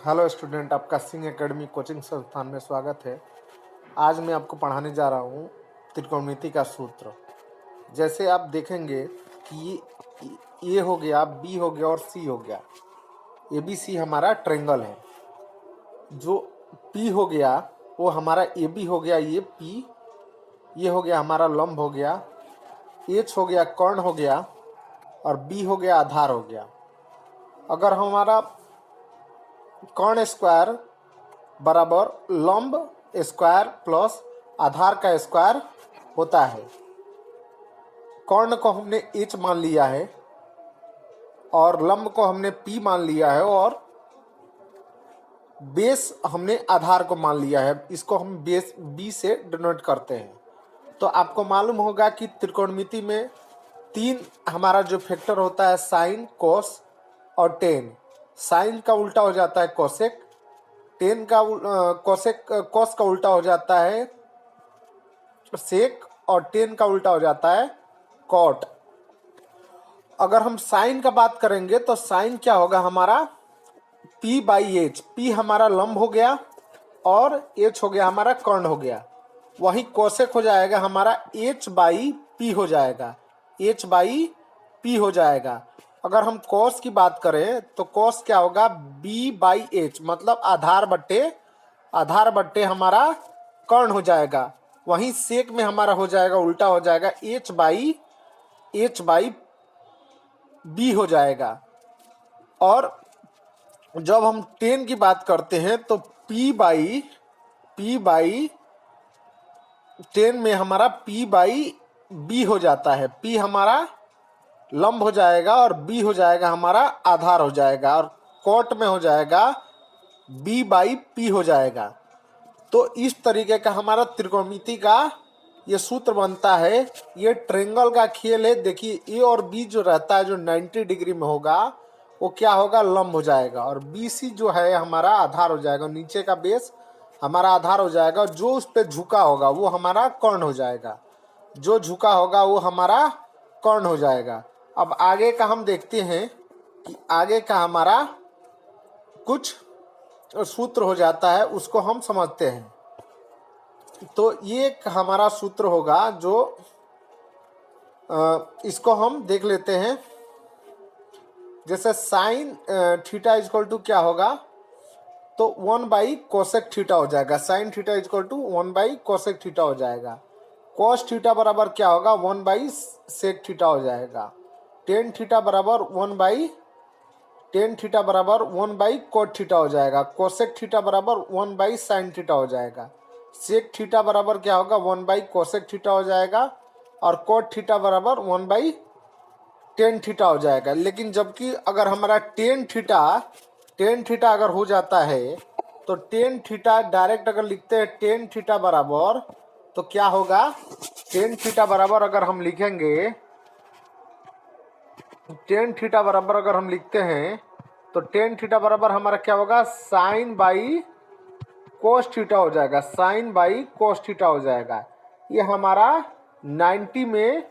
Hello student, आपका Singh academy coaching संस्थान में स्वागत है। आज मैं आपको पढ़ाने जा रहा हूँ त्रिकोणमिति का सूत्र। जैसे आप देखेंगे कि ए हो गया, बी हो गया और सी हो गया। ए बी सी हमारा ट्रायंगल है। जो पी हो गया वो हमारा ए बी हो गया, ये पी, ये हो गया हमारा लंब हो गया, एच हो गया कर्ण हो गया और बी हो गया आधार हो गया। अगर हमारा कर्ण स्क्वायर बराबर लंब स्क्वायर प्लस आधार का स्क्वायर होता है। कर्ण को हमने एच मान लिया है और लंब को हमने पी मान लिया है और बेस हमने आधार को मान लिया है। इसको हम बेस बी से डिनोट करते हैं। तो आपको मालूम होगा कि त्रिकोणमिति में तीन हमारा जो फैक्टर होता है, साइन, कोस और टेन। साइन का उल्टा हो जाता है कोसेक, टेन का कोस का उल्टा हो जाता है सेक और टेन का उल्टा हो जाता है कॉट। अगर हम साइन का बात करेंगे तो साइन क्या होगा हमारा पी बाई एच। पी हमारा लंब हो गया और एच हो गया हमारा कर्ण हो गया। वही कोसेक हो जाएगा हमारा एच बाई पी हो जाएगा, एच बाई पी हो जाएगा। अगर हम कॉस की बात करें तो कॉस क्या होगा बी बाई एच, मतलब आधार बट्टे हमारा कर्ण हो जाएगा। वहीं सेक में हमारा हो जाएगा उल्टा हो जाएगा एच बाई बी हो जाएगा। और जब हम टेन की बात करते हैं तो पी बाई टेन में हमारा पी बाई बी हो जाता है। पी हमारा लंब हो जाएगा और बी हो जाएगा हमारा आधार हो जाएगा और कॉट में हो जाएगा बी बाई पी हो जाएगा। तो इस तरीके का हमारा त्रिकोणमिति का ये सूत्र बनता है। ये ट्रायंगल का खेल है। देखिए ए और बी जो रहता है जो 90 डिग्री में होगा वो क्या होगा लंब हो जाएगा और बी सी जो है हमारा आधार हो जाएगा। नीचे का बेस हमारा आधार हो जाएगा। जो उस पर झुका होगा वो हमारा कर्ण हो जाएगा, जो झुका होगा वो हमारा कर्ण हो जाएगा। अब आगे का हम देखते हैं कि आगे का हमारा कुछ सूत्र हो जाता है, उसको हम समझते हैं। तो ये एक हमारा सूत्र होगा जो इसको हम देख लेते हैं। जैसे साइन थीटा इक्वल टू क्या होगा तो 1 बाई कोसेक थीटा हो जाएगा। Sine theta equal to 1 by cosec theta हो जाएगा। कॉस थीटा बराबर क्या होगा 1 बाई सेक थीटा हो जाएगा। टेन थीटा बराबर 1 बाई कोट थीटा हो जाएगा। कोसेक थीटा बराबर 1 बाई साइन थीटा हो जाएगा। सेक थीटा बराबर क्या होगा 1 बाई कोसेक थीटा हो जाएगा और कोट थीटा बराबर 1 बाई टेन थीटा हो जाएगा। लेकिन जबकि अगर हमारा टेन थीटा अगर हो जाता है तो टेन थीटा डायरेक्ट अगर लिखते हैं टेन थीटा बराबर तो क्या होगा टेन थीटा बराबर अगर हम लिखेंगे टेन थीटा बराबर अगर हम लिखते हैं तो टेन थीटा बराबर हमारा क्या होगा साइन बाई कोस थीटा हो जाएगा। साइन बाई कोस थीटा हो जाएगा। ये हमारा 90 में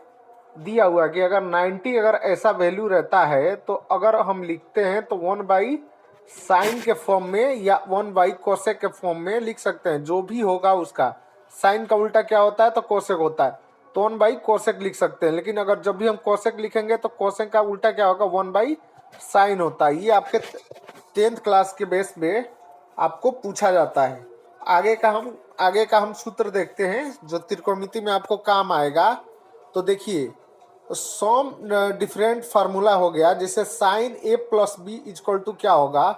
दिया हुआ कि अगर 90 अगर ऐसा वैल्यू रहता है तो अगर हम लिखते हैं तो 1 बाई साइन के फॉर्म में या 1 बाई कोसेक के फॉर्म में लिख सकते हैं। जो भी होगा उसका साइन का उल्टा क्या होता है तो कोसेक होता है, तो 1 बाई कोसेक लिख सकते हैं। लेकिन अगर जब भी हम कोसेक लिखेंगे तो कोसेक का उल्टा क्या होगा 1 बाई साइन होता है। ये आपके 10th क्लास के बेस पे आपको पूछा जाता है। आगे का हम सूत्र देखते हैं जो त्रिकोणमिति में आपको काम आएगा। तो देखिए सम डिफरेंट फार्मूला हो गया। जैसे sine A plus B equal to क्या होगा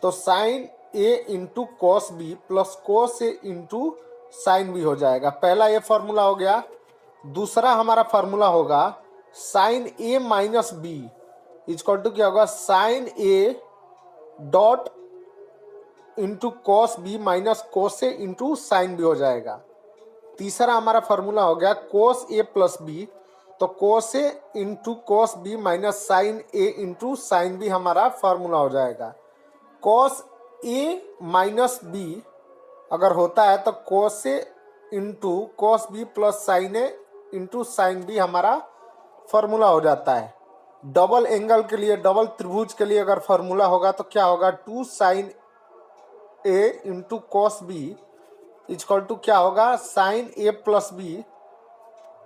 तो sine A into cos B plus cos A into sine B हो जाएगा। पहला ये फार्मूला हो गया। दूसरा हमारा फार्मूला होगा sine A minus B equal to क्या होगा sine A dot into cos B minus cos A into sine B हो जाएगा। तीसरा हमारा फार्मूला हो गया कोस ए प्लस बी, तो cos A into cos B minus sine A into sine B हमारा फार्मूला हो जाएगा। कोस ए माइनस बी अगर होता है तो cos A into cos B plus sine A into sine B हमारा फार्मूला हो जाता है। डबल एंगल के लिए, डबल त्रिभुज के लिए अगर फार्मूला होगा तो क्या होगा 2 sine A into cos B is equal to क्या होगा, sine A plus B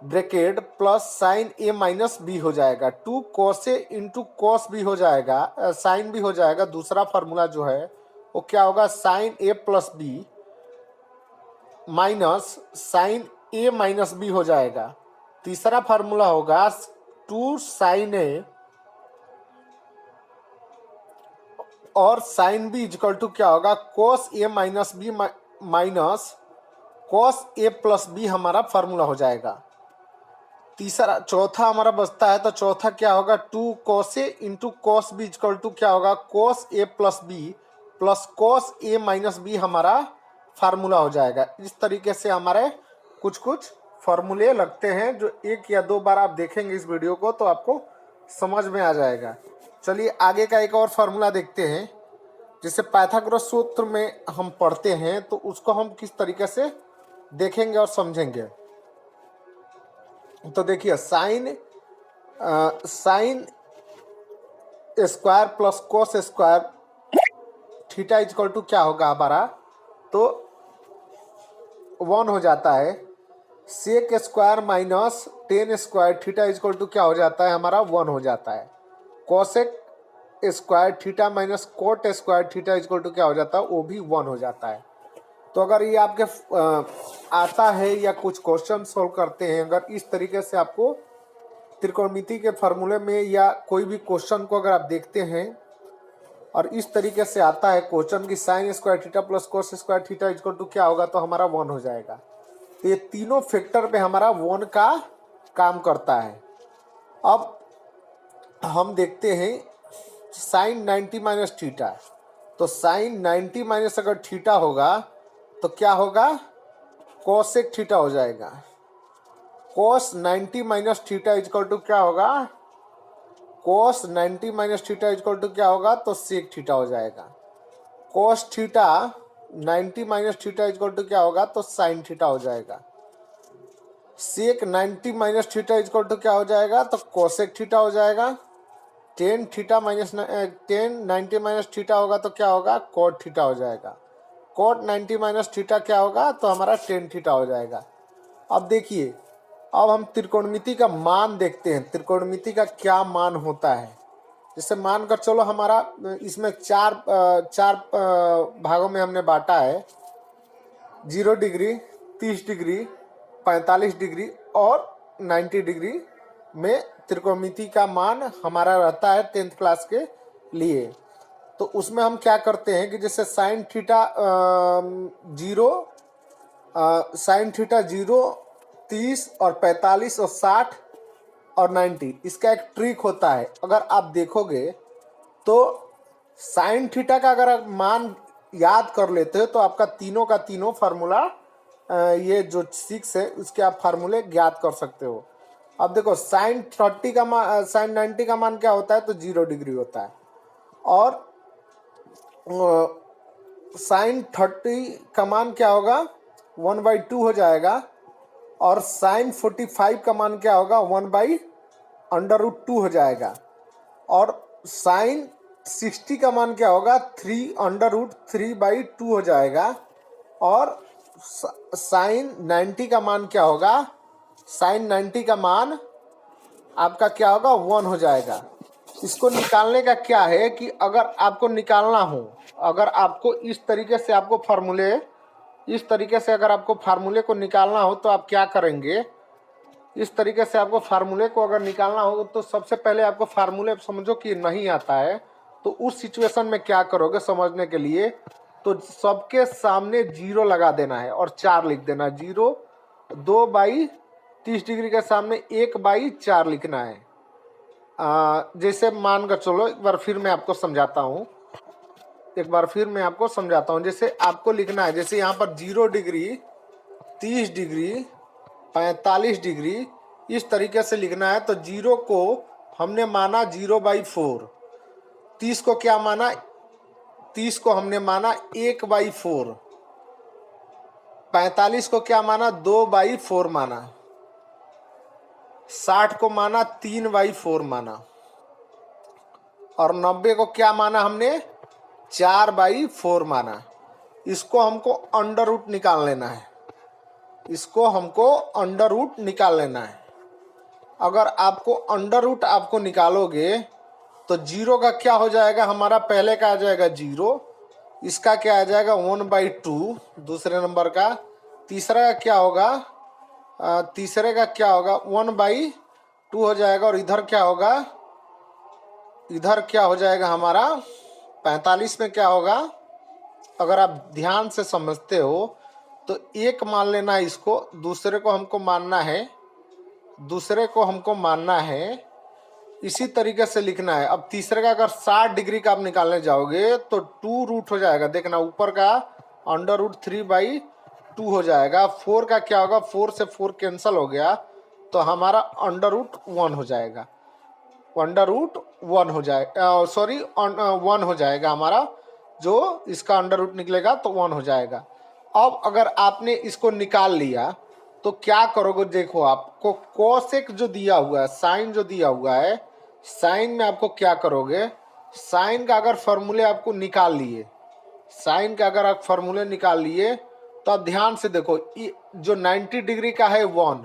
bracket plus sine A minus B हो जाएगा। 2 cos A into cos B हो जाएगा, साइन बी हो जाएगा। दूसरा फार्मूला जो है वो क्या होगा, sine A plus B minus sine A minus B हो जाएगा। तीसरा फार्मूला होगा 2 साइन ए और साइन बी इजकल टू क्या होगा, cos A minus B minus cos A plus B हमारा फार्मूला हो जाएगा। तीसरा चौथा हमारा बचता है, तो चौथा क्या होगा, 2 cos A into cos B is equal to क्या होगा, cos A plus B plus cos A minus B हमारा फार्मूला हो जाएगा। इस तरीके से हमारे कुछ कुछ फार्मूले लगते हैं, जो एक या दो बार आप देखेंगे इस वीडियो को तो आपको समझ में आ जाएगा। चलिए आगे का एक और फार्मूला देखते हैं, जिसे पाइथागोरस सूत्र में हम पढ़ते हैं, तो उसको हम किस तरीके से देखेंगे और समझेंगे। तो देखिए sine square plus cos square theta equal to क्या होगा हमारा, तो 1 हो जाता है। Sec square minus tan square theta equal to क्या हो जाता है हमारा, 1 हो जाता है। Cosec square theta minus cot square theta equal to क्या हो जाता है, वो भी 1 हो जाता है। तो अगर ये आपके आता है या कुछ क्वेश्चन सोल्व करते हैं, अगर इस तरीके से आपको त्रिकोणमिति के फार्मूले में या कोई भी क्वेश्चन को अगर आप देखते हैं और इस तरीके से आता है क्वेश्चन की sine square theta plus cos square theta equal to क्या होगा, तो हमारा 1 हो जाएगा। तो ये तीनों फैक्टर पे हमारा 1 का काम करता है। अब हम देखते हैं साइन 90 माइनस थीटा, तो साइन 90 माइनस अगर थीटा होगा तो क्या होगा, कोसेक थीटा हो जाएगा। Cos 90 minus theta equal to क्या होगा, cos 90 minus theta equal to क्या होगा, तो सेक थीटा हो जाएगा। Cos theta 90 minus theta equal to क्या होगा, तो साइन थीटा हो जाएगा। Sec 90 minus theta equal to क्या हो जाएगा, तो कोसेक थीटा हो जाएगा। टेन 90 माइनस थीटा होगा तो क्या होगा, कोट थीटा हो जाएगा। कोट 90 माइनस थीटा क्या होगा, तो हमारा टेन थीटा हो जाएगा। अब देखिए, अब हम त्रिकोणमिति का मान देखते हैं, त्रिकोणमिति का क्या मान होता है। जैसे मानकर चलो हमारा इसमें चार भागों में हमने बांटा है, 0 डिग्री, 30 डिग्री, 45 डिग्री और 90 डिग्री में त्रिकोणमिति का मान हमारा रहता है 10th क्लास के लिए। तो उसमें हम क्या करते हैं कि जैसे साइन थीटा 0, 30 और 45 और 60 और 90, इसका एक ट्रिक होता है। अगर आप देखोगे तो साइन थीटा का अगर आप मान याद कर लेते हो तो आपका तीनों का तीनों फार्मूला, ये जो 6 है उसके आप फार्मूले ज्ञात कर सकते हो। अब देखो साइन 30 का मान, साइन 90 का मान क्या होता है, तो 0 डिग्री होता है। और साइन 30 का मान क्या होगा, 1/2 हो जाएगा। और साइन 45 का मान क्या होगा, 1/√2 हो जाएगा। और साइन 60 का मान क्या होगा, 3√3/2 हो जाएगा। और साइन 90 का मान क्या होगा, साइन 90 का मान आपका क्या होगा, 1 हो जाएगा। इसको निकालने का क्या है कि अगर आपको निकालना हो, अगर आपको इस तरीके से आपको फार्मूले, इस तरीके से अगर आपको फार्मूले को निकालना हो तो आप क्या करेंगे, इस तरीके से आपको फार्मूले को अगर निकालना हो तो सबसे पहले आपको फार्मूले समझो कि नहीं आता है, तो उस सिचुएशन में क्या करोगे समझने के लिए, तो सबके सामने 0 लगा देना है और 4 लिख देना। 0, 2/30 डिग्री के सामने 1/4 लिखना है। जैसे मानकर चलो, एक बार फिर मैं आपको समझाता हूँ, जैसे आपको लिखना है, जैसे यहाँ पर 0 डिग्री, 30 डिग्री, 45 डिग्री, इस तरीके से लिखना है। तो 0 को हमने माना 0/4, 30 को क्या माना, 30 को हमने माना 1/4, 45 को क्या माना, 2/4 माना, 60 को माना 3/4 माना, और 90 को क्या माना हमने, 4/4 माना। इसको हमको अंडर रूट निकाल लेना है, इसको हमको अंडर रूट निकाल लेना है। अगर आपको अंडर रूट आपको निकालोगे तो जीरो का क्या हो जाएगा, हमारा पहले का आ जाएगा जीरो, इसका क्या आ जाएगा 1/2 दूसरे नंबर का, तीसरा का क्या होगा, तीसरे का क्या होगा 1/2 हो जाएगा, और इधर क्या होगा, इधर क्या हो जाएगा हमारा 45 में क्या होगा। अगर आप ध्यान से समझते हो तो एक मान लेना है इसको, दूसरे को हमको मानना है, दूसरे को हमको मानना है, इसी तरीके से लिखना है। अब तीसरे का अगर 60 डिग्री का आप निकालने जाओगे तो 2 रूट हो जाएगा, देखना ऊपर का अंडर रूट 3/2 हो जाएगा। 4 का क्या होगा, 4 से 4 कैंसिल हो गया तो हमारा अंडर रूट 1 हो जाएगा, अंडर रूट 1 हो जाएगा, सॉरी 1 हो जाएगा हमारा, जो इसका अंडर रूट निकलेगा तो 1 हो जाएगा। अब अगर आपने इसको निकाल लिया तो क्या करोगे, देखो आपको कोसेक जो दिया हुआ है, साइन जो दिया हुआ है, साइन में आपको क्या करोगे, साइन का अगर फॉर्मूले आपको निकाल लिए, साइन का अगर आप फॉर्मूले निकाल लिए तो आप ध्यान से देखो, जो 90 डिग्री का है 1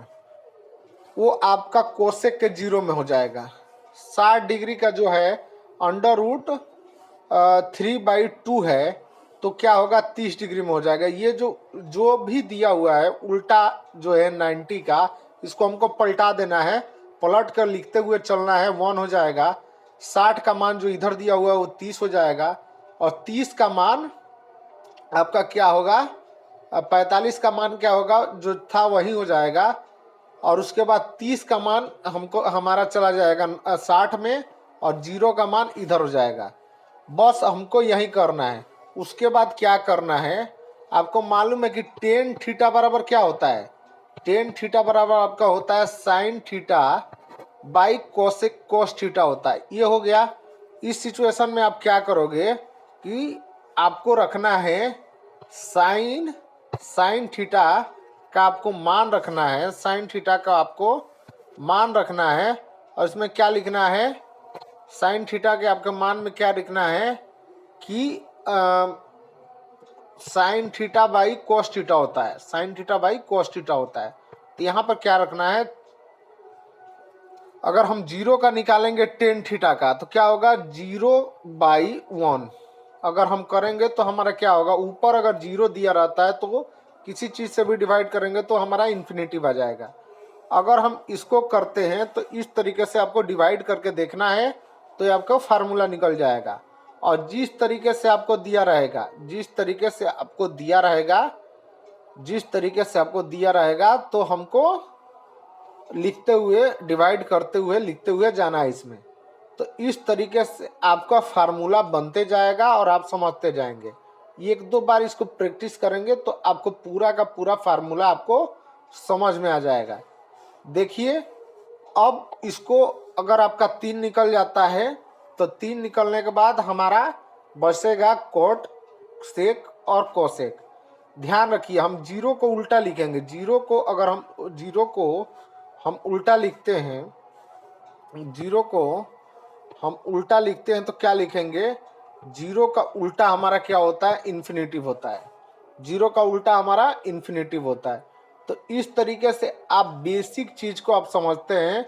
वो आपका कोसेक के 0 में हो जाएगा। 60 डिग्री का जो है अंडर रूट 3/2 है तो क्या होगा 30 डिग्री में हो जाएगा। ये जो भी दिया हुआ है उल्टा जो है 90 का, इसको हमको पलटा देना है, पलट कर लिखते हुए चलना है, 1 हो जाएगा। 60 का मान जो इधर दिया हुआ है वो 30 हो जाएगा, और 30 का मान आपका क्या होगा, 45 का मान क्या होगा, जो था वही हो जाएगा, और उसके बाद 30 का मान हमको हमारा चला जाएगा 60 में, और 0 का मान इधर हो जाएगा। बस हमको यही करना है। उसके बाद क्या करना है, आपको मालूम है कि टेन थीटा बराबर क्या होता है, टेन थीटा बराबर आपका होता है sine theta by cosec cos theta होता है। ये हो गया। इस सिचुएशन में आप क्या करोगे कि आपको रखना है साइन थीटा का आपको मान रखना है, साइन थीटा का आपको मान रखना है, और इसमें क्या लिखना है, साइन थीटा के आपके मान में क्या लिखना है कि sine theta by cos theta होता है, sine theta by cos theta होता है। तो यहाँ पर क्या रखना है, अगर हम 0 का निकालेंगे टेन थीटा का तो क्या होगा 0/1। अगर हम करेंगे तो हमारा क्या होगा, ऊपर अगर 0 दिया रहता है तो किसी चीज से भी डिवाइड करेंगे तो हमारा इन्फिनिटी आ जाएगा। अगर हम इसको करते हैं तो इस तरीके से आपको डिवाइड करके देखना है तो ये आपका फार्मूला निकल जाएगा। और जिस तरीके से आपको दिया रहेगा, जिस तरीके से आपको दिया रहेगा तो हमको लिखते हुए, डिवाइड करते हुए, लिखते हुए जाना है इसमें। तो इस तरीके से आपका फार्मूला बनते जाएगा और आप समझते जाएंगे। एक दो बार इसको प्रैक्टिस करेंगे तो आपको पूरा का पूरा फार्मूला आपको समझ में आ जाएगा। देखिए, अब इसको अगर आपका 3 निकल जाता है तो 3 निकलने के बाद हमारा बचेगा कोट, सेक और कोसेक। ध्यान रखिए, हम 0 को उल्टा लिखेंगे। 0 को अगर हम 0 को हम उल्टा लिखते हैं, 0 को हम उल्टा लिखते हैं तो क्या लिखेंगे, 0 का उल्टा हमारा क्या होता है, इन्फिनिटिव होता है। 0 का उल्टा हमारा इन्फिनिटिव होता है। तो इस तरीके से आप बेसिक चीज को आप समझते हैं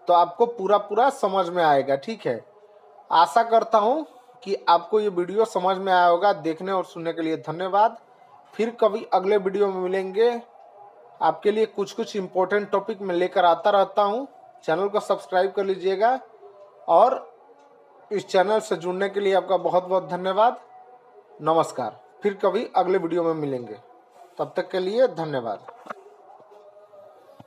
तो आपको पूरा समझ में आएगा। ठीक है, आशा करता हूं कि आपको ये वीडियो समझ में आया होगा। देखने और सुनने के लिए धन्यवाद। फिर कभी अगले वीडियो में मिलेंगे। आपके लिए कुछ इम्पोर्टेंट टॉपिक मैं लेकर आता रहता हूं। चैनल को सब्सक्राइब कर लीजिएगा, और इस चैनल से जुड़ने के लिए आपका बहुत बहुत धन्यवाद। नमस्कार। फिर कभी अगले वीडियो में मिलेंगे, तब तक के लिए धन्यवाद।